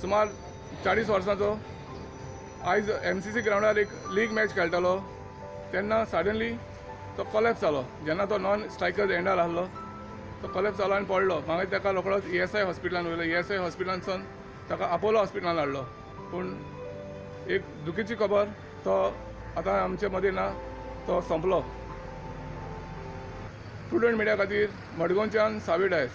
सुमार 40 वर्सांचो आयज MCC ग्राउंडार एक लीग मॅच खेळटालो तेन्ना सडनली तो कॉलेप्स जालो. जेन्ना तो नॉन स्ट्रायकर एंडार आहलो तो कॉलेप्स जालो आनी पडलो. मागीर ताका रोखडोच ESI हॉस्पिटलान व्हेलो. ESI हॉस्पिटलांतसून ताका आपोलो हॉस्पिटलान हाडलो. पूण एक दुखीची खबर, तो आतां आमचे मदीं ना, तो सोंपलो. प्रुडंट मिडिया खातीर मडगांवच्यान सावी डायस.